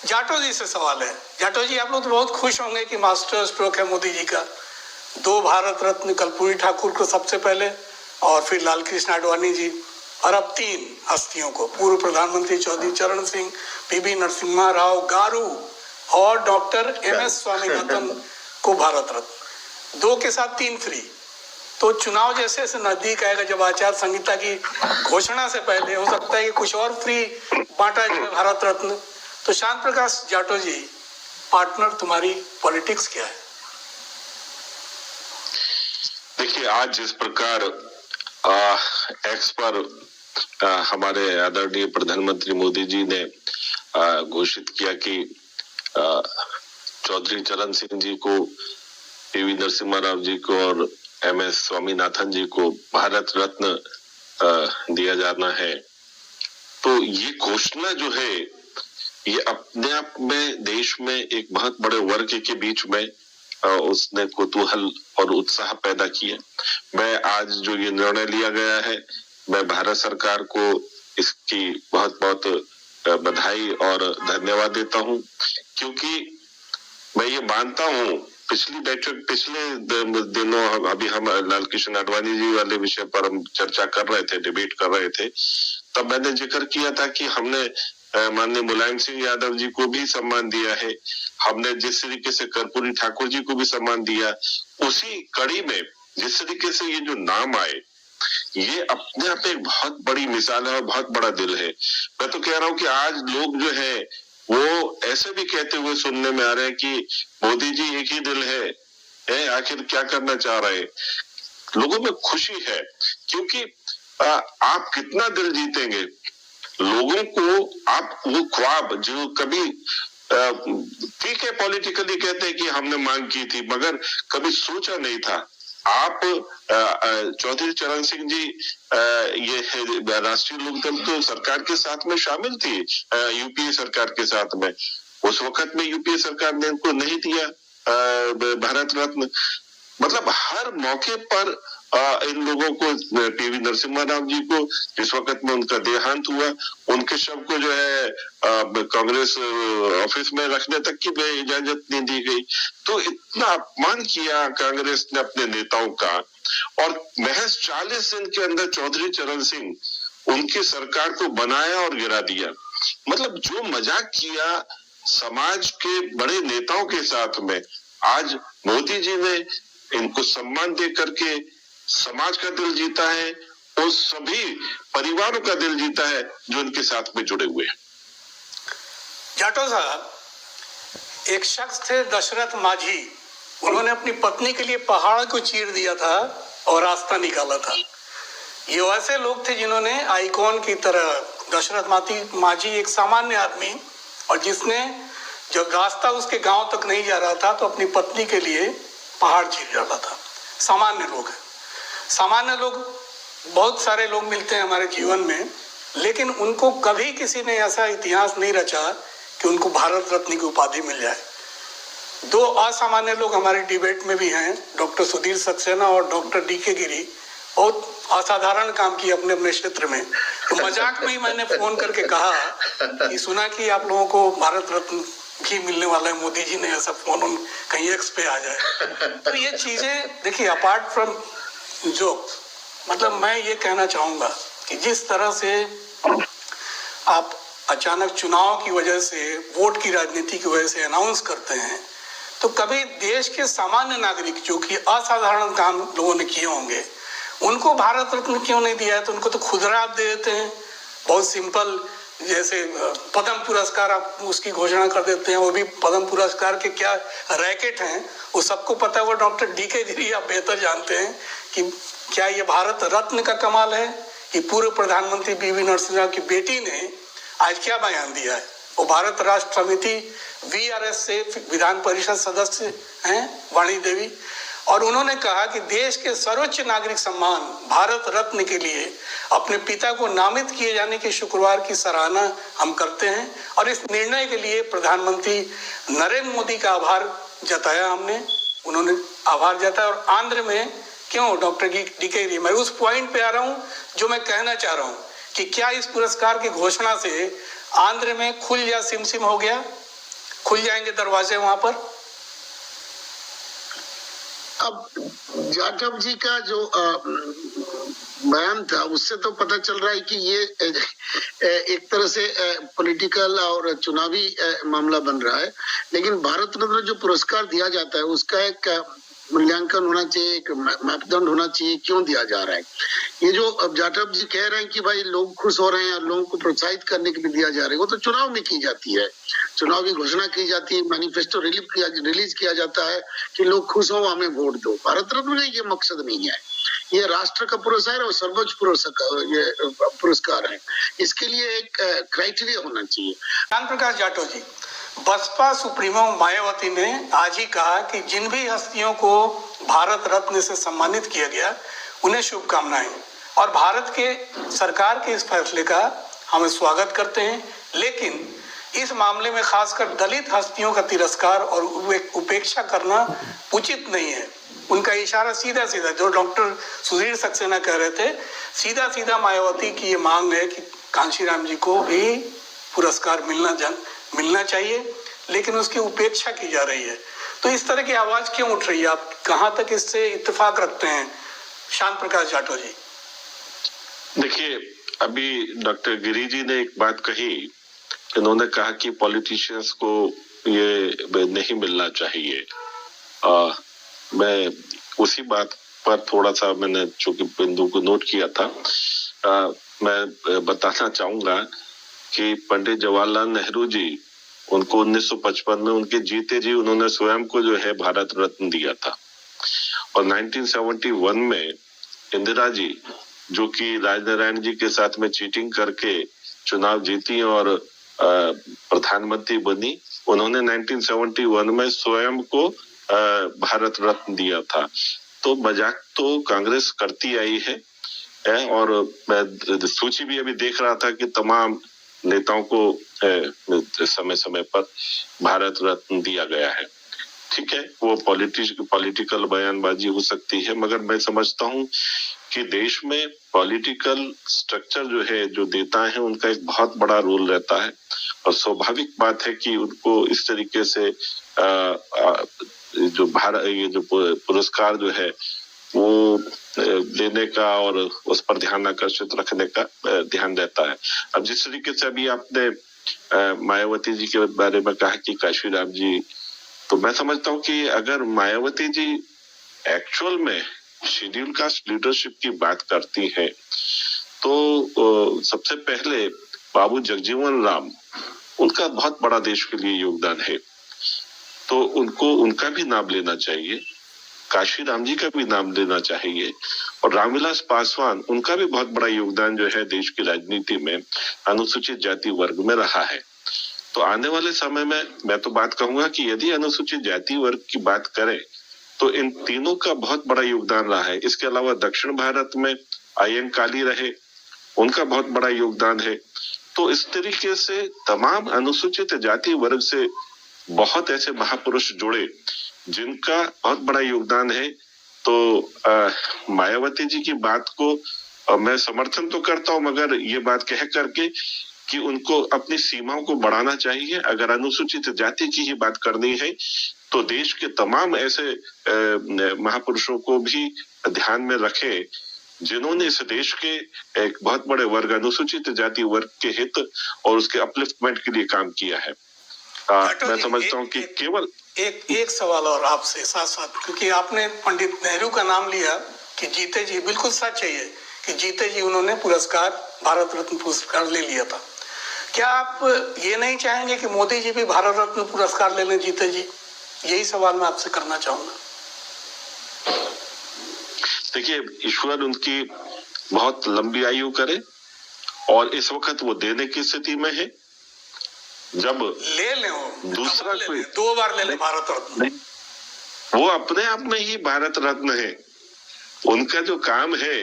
जाटो जी से सवाल है। जाटो जी, आप लोग तो बहुत खुश होंगे कि मास्टर स्ट्रोक है मोदी जी का। 2 भारत रत्न कर्पूरी ठाकुर को सबसे पहले, और फिर लाल कृष्ण आडवाणी जी, और अब 3 हस्तियों को, पूर्व प्रधानमंत्री चौधरी चरण सिंह, पीवी नरसिम्हा राव गारू और डॉक्टर MS स्वामीनाथन को भारत रत्न। 2 के साथ 3 फ्री। तो चुनाव जैसे जैसे नजदीक आएगा, जब आचार संहिता की घोषणा से पहले हो सकता है कि कुछ और फ्री बांटा जाए भारत रत्न। तो शांत प्रकाश जाटो जी, पार्टनर तुम्हारी पॉलिटिक्स क्या है? देखिए, आज जिस प्रकार एक्स पर हमारे आदरणीय प्रधानमंत्री मोदी जी ने घोषित किया कि चौधरी चरण सिंह जी को, पीवी नरसिम्हा राव जी को और MS स्वामीनाथन जी को भारत रत्न दिया जाना है, तो ये घोषणा जो है ये अपने आप में देश में एक बहुत बड़े वर्ग के बीच में उसने कुतूहल और उत्साह पैदा किया। मैं आज जो ये निर्णय लिया गया है, मैं भारत सरकार को इसकी बहुत बहुत बधाई और धन्यवाद देता हूं, क्योंकि मैं ये मानता हूं, पिछले दिनों अभी हम लाल कृष्ण आडवाणी जी वाले विषय पर हम चर्चा कर रहे थे, डिबेट कर रहे थे, तब मैंने जिक्र किया था कि हमने माननीय मुलायम सिंह यादव जी को भी सम्मान दिया है, हमने जिस तरीके से कर्पूरी ठाकुर जी को भी सम्मान दिया, उसी कड़ी में जिस तरीके से ये जो नाम आए, ये अपने आप एक बहुत बड़ी मिसाल है और बहुत बड़ा दिल है। मैं तो कह रहा हूँ कि आज लोग जो है वो ऐसे भी कहते हुए सुनने में आ रहे हैं कि मोदी जी एक ही दिल है, आखिर क्या करना चाह रहे हैं। लोगों में खुशी है, क्योंकि आप कितना दिल जीतेंगे, लोगों को आप वो ख्वाब जो कभी ठीक है पॉलिटिकली कहते हैं कि हमने मांग की थी, मगर कभी सोचा नहीं था। आप चौधरी चरण सिंह जी ये राष्ट्रीय लोकदल तो सरकार के साथ में शामिल थी, UPA सरकार के साथ में। उस वक्त में UPA सरकार ने उनको नहीं दिया भारत रत्न। मतलब हर मौके पर इन लोगों को, पीवी नरसिम्हा राव जी को जिस वक्त में उनका देहांत हुआ, उनके शव को जो है कांग्रेस ऑफिस में रखने तक की इजाजत नहीं दी गई। तो इतना अपमान किया कांग्रेस ने अपने नेताओं का, और महज 40 दिन के अंदर चौधरी चरण सिंह उनकी सरकार को बनाया और गिरा दिया। मतलब जो मजाक किया समाज के बड़े नेताओं के साथ में, आज मोदी जी ने इनको सम्मान दे करके समाज का दिल जीता है, और सभी परिवारों का दिल जीता है जो उनके साथ में जुड़े हुए हैं। जाटो साहब, एक शख्स थे दशरथ माझी, उन्होंने अपनी पत्नी के लिए पहाड़ को चीर दिया था और रास्ता निकाला था। ये वैसे लोग थे जिन्होंने आइकॉन की तरह, दशरथ माझी एक सामान्य आदमी, और जिसने जब रास्ता उसके गांव तक नहीं जा रहा था तो अपनी पत्नी के लिए पहाड़ चीर डाला था। सामान्य लोग हैं। सामान्य लोग, बहुत सारे लोग मिलते हैं हमारे जीवन में, लेकिन उनको कभी किसी ने ऐसा इतिहास नहीं रचा कि उनको भारत रत्न की उपाधि मिल जाए। 2 असामान्य लोग हमारे डिबेट में भी हैं, डॉक्टर सुधीर सक्सेना और डॉक्टर DK गिरी। बहुत असाधारण काम किया अपने अपने क्षेत्र में। तो मजाक में ही मैंने फोन करके कहा कि सुना कि आप लोगों को भारत रत्न भी मिलने वाला है, मोदी जी ने ऐसा फोन कहीं X पे आ जाए। तो ये चीजें देखिए, अपार्ट फ्रॉम जोक, मतलब मैं ये कहना चाहूंगा कि जिस तरह से आप अचानक चुनाव की वजह से, वोट की राजनीति की वजह से अनाउंस करते हैं, तो कभी देश के सामान्य नागरिक जो कि असाधारण काम लोगों ने किए होंगे, उनको भारत रत्न क्यों नहीं दिया है? तो उनको तो खुदरा आप दे देते हैं, बहुत सिंपल, जैसे पद्म पुरस्कार आप उसकी घोषणा कर देते हैं। वो भी पद्म पुरस्कार के क्या रैकेट हैं वो सबको पता है। वो डॉक्टर DK गिरी आप बेहतर जानते हैं कि क्या ये भारत रत्न का कमाल है कि पूर्व प्रधानमंत्री पीवी नरसिम्हा राव की बेटी ने आज क्या बयान दिया है। वो भारत राष्ट्र समिति VRS से विधान परिषद सदस्य हैं, वाणी देवी, और उन्होंने कहा कि देश के सर्वोच्च नागरिक सम्मान भारत रत्न के लिए अपने पिता को नामित किए जाने के शुक्रवार की सराहना हम करते हैं, और इस निर्णय के लिए प्रधानमंत्री नरेंद्र मोदी का आभार जताया हमने। उन्होंने आभार जताया। और आंध्र में क्यों डॉक्टर DK गिरी, मैं उस पॉइंट पे आ रहा हूँ जो मैं कहना चाह रहा हूँ कि क्या इस पुरस्कार की घोषणा से आंध्र में खुल या सिमसिम हो गया? खुल जाएंगे दरवाजे वहां पर? अब जाटव जी का जो बयान था उससे तो पता चल रहा है कि ये एक तरह से पॉलिटिकल और चुनावी मामला बन रहा है। लेकिन भारत रत्न जो पुरस्कार दिया जाता है उसका एक मूल्यांकन होना चाहिए, एक मापदंड होना चाहिए, क्यों दिया जा रहा है। ये जो अब जाटव जी कह रहे हैं कि भाई लोग खुश हो रहे हैं और लोगों को प्रोत्साहित करने के लिए दिया जा रहा है, वो तो चुनाव में की जाती है, चुनावी घोषणा की जाती है, मैनिफेस्टो रिलीज किया जाता है कि लोग खुश हो हमें वोट दो। भारत रत्न में ये मकसद नहीं है, ये राष्ट्र का पुरस्कार और सर्वोच्च पुरस्कार है, इसके लिए एक क्राइटेरिया होना चाहिए। ज्ञान प्रकाश जाटव जी, बसपा सुप्रीमो मायावती ने आज ही कहा कि जिन भी हस्तियों को भारत रत्न से सम्मानित किया गया उन्हें शुभकामनाएं, और भारत के सरकार के इस फैसले का हम स्वागत करते हैं, लेकिन इस मामले में खासकर दलित हस्तियों का तिरस्कार और उपेक्षा करना उचित नहीं है। उनका इशारा सीधा सीधा, जो डॉक्टर सुधीर सक्सेना कह रहे थे, सीधा सीधा मायावती की ये मांग है कि कांशीराम जी को भी पुरस्कार मिलना चाहिए, लेकिन उसकी उपेक्षा की जा रही है। तो इस तरह की आवाज क्यों उठ रही है? आप कहां तक इससे इत्तेफाक रखते हैं, शांत प्रकाश जाटव जी? देखिए, अभी डॉक्टर गिरी जी ने एक बात कही, इन्होंने कहा कि पॉलिटिशियंस को ये नहीं मिलना चाहिए। मैं उसी बात पर थोड़ा सा मैंने चूंकि बिंदु को नोट किया था, मैं बताना चाहूंगा कि पंडित जवाहरलाल नेहरू जी, उनको 1955 में उनके जीते जी उन्होंने स्वयं को जो है भारत रत्न दिया था, और 1971 में इंदिरा जी, जो कि राजनारायण जी के साथ में चीटिंग करके चुनाव जीती और प्रधानमंत्री बनी, उन्होंने 1971 में स्वयं को भारत रत्न दिया था। तो मजाक तो कांग्रेस करती आई है, और मैं सूची भी अभी देख रहा था कि तमाम नेताओं को समय समय पर भारत रत्न दिया गया है। ठीक है, वो पॉलिटिकल बयानबाजी हो सकती है, मगर मैं समझता हूँ कि देश में पॉलिटिकल स्ट्रक्चर जो है, जो नेता है, उनका एक बहुत बड़ा रोल रहता है, और स्वाभाविक बात है कि उनको इस तरीके से ये जो पुरस्कार जो है वो लेने का और उस पर ध्यान आकर्षित रखने का ध्यान रहता है। अब जिस तरीके से अभी आपने मायावती जी के बारे में कहा कि काशीराम जी, तो मैं समझता हूँ कि अगर मायावती जी एक्चुअल में शेड्यूल कास्ट लीडरशिप की बात करती है, तो सबसे पहले बाबू जगजीवन राम, उनका बहुत बड़ा देश के लिए योगदान है, तो उनका भी नाम लेना चाहिए, काशीराम जी का भी नाम लेना चाहिए, और रामविलास पासवान, उनका भी बहुत बड़ा योगदान जो है देश की राजनीति में अनुसूचित जाति वर्ग में रहा है। तो आने वाले समय में मैं तो बात कहूंगा कि यदि अनुसूचित जाति वर्ग की बात करें तो इन तीनों का बहुत बड़ा योगदान रहा है। इसके अलावा दक्षिण भारत में अयंकाली रहे, उनका बहुत बड़ा योगदान है। तो इस तरीके से तमाम अनुसूचित जाति वर्ग से बहुत ऐसे महापुरुष जुड़े जिनका बहुत बड़ा योगदान है। तो मायावती जी की बात को मैं समर्थन तो करता हूं, मगर ये बात कह करके कि उनको अपनी सीमाओं को बढ़ाना चाहिए। अगर अनुसूचित जाति की ही बात करनी है तो देश के तमाम ऐसे महापुरुषों को भी ध्यान में रखें जिन्होंने इस देश के एक बहुत बड़े वर्ग, अनुसूचित जाति वर्ग के हित और उसके अपलिफ्टमेंट के लिए काम किया है। मैं समझता हूँ कि केवल एक सवाल और आपसे साथ साथ, क्योंकि आपने पंडित नेहरू का नाम लिया कि जीते जी, बिल्कुल सच है ये कि जीते जी उन्होंने पुरस्कार, भारत रत्न पुरस्कार ले लिया था। क्या आप ये नहीं चाहेंगे कि मोदी जी भी भारत रत्न पुरस्कार ले लें जीते जी? यही सवाल मैं आपसे करना चाहूंगा। देखिए, ईश्वर उनकी बहुत लंबी आयु करे, और इस वक्त वो देने की स्थिति में है। जब ले ले दूसरा कोई 2 बार ले ले भारत रत्न, वो अपने आप में ही भारत रत्न है। उनका जो काम है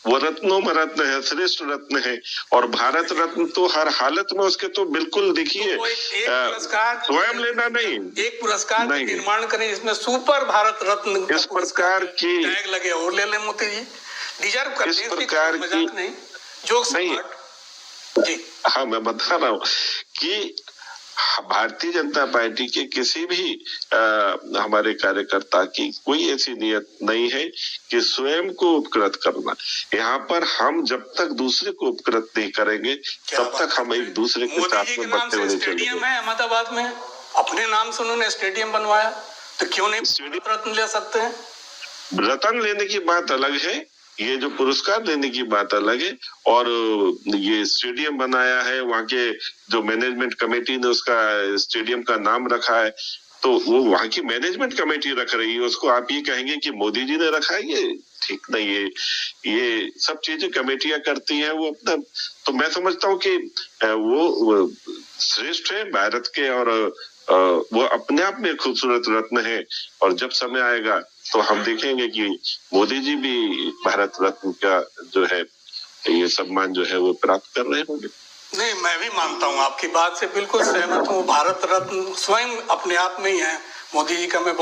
वो रत्नों में रत्न है, श्रेष्ठ रत्न है, और भारत रत्न तो हर हालत में उसके तो बिल्कुल देखिए, तो एक पुरस्कार स्वयं लेना नहीं, एक पुरस्कार का निर्माण करें जिसमें सुपर भारत रत्न इस प्रकार की टैग लगे और ले ले मोदी जी, डिजर्व करते हैं। इस प्रकार की नहीं, जोक नहीं जी। हाँ, मैं बता रहा हूँ कि भारतीय जनता पार्टी के किसी भी हमारे कार्यकर्ता की कोई ऐसी नियत नहीं है कि स्वयं को उपकृत करना। यहाँ पर हम जब तक दूसरे को उपकृत नहीं करेंगे तब तक हम एक दूसरे के साथ में बढ़ते हुए स्टेडियम है अहमदाबाद में, अपने नाम से उन्होंने स्टेडियम बनवाया, तो क्यों नहीं रत्न ले सकते हैं? रत्न लेने की बात अलग है, ये जो पुरस्कार देने की बात अलग है। और ये स्टेडियम बनाया है, वहाँ के जो मैनेजमेंट कमेटी ने उसका स्टेडियम का नाम रखा है, तो वो वहाँ की मैनेजमेंट कमेटी रख रही है, उसको आप ये कहेंगे कि मोदी जी ने रखा है, ये ठीक नहीं है। ये सब चीजें कमेटियां करती हैं वो अपना। तो मैं समझता हूँ कि वो श्रेष्ठ है भारत के, और वो अपने आप में खूबसूरत रत्न है। और जब समय आएगा तो हम देखेंगे कि मोदी जी भी भारत रत्न का जो है ये सम्मान जो है वो प्राप्त कर रहे होंगे। नहीं, मैं भी मानता हूँ, आपकी बात से बिल्कुल सहमत हूँ। भारत रत्न स्वयं अपने आप में ही है मोदी जी का। मैं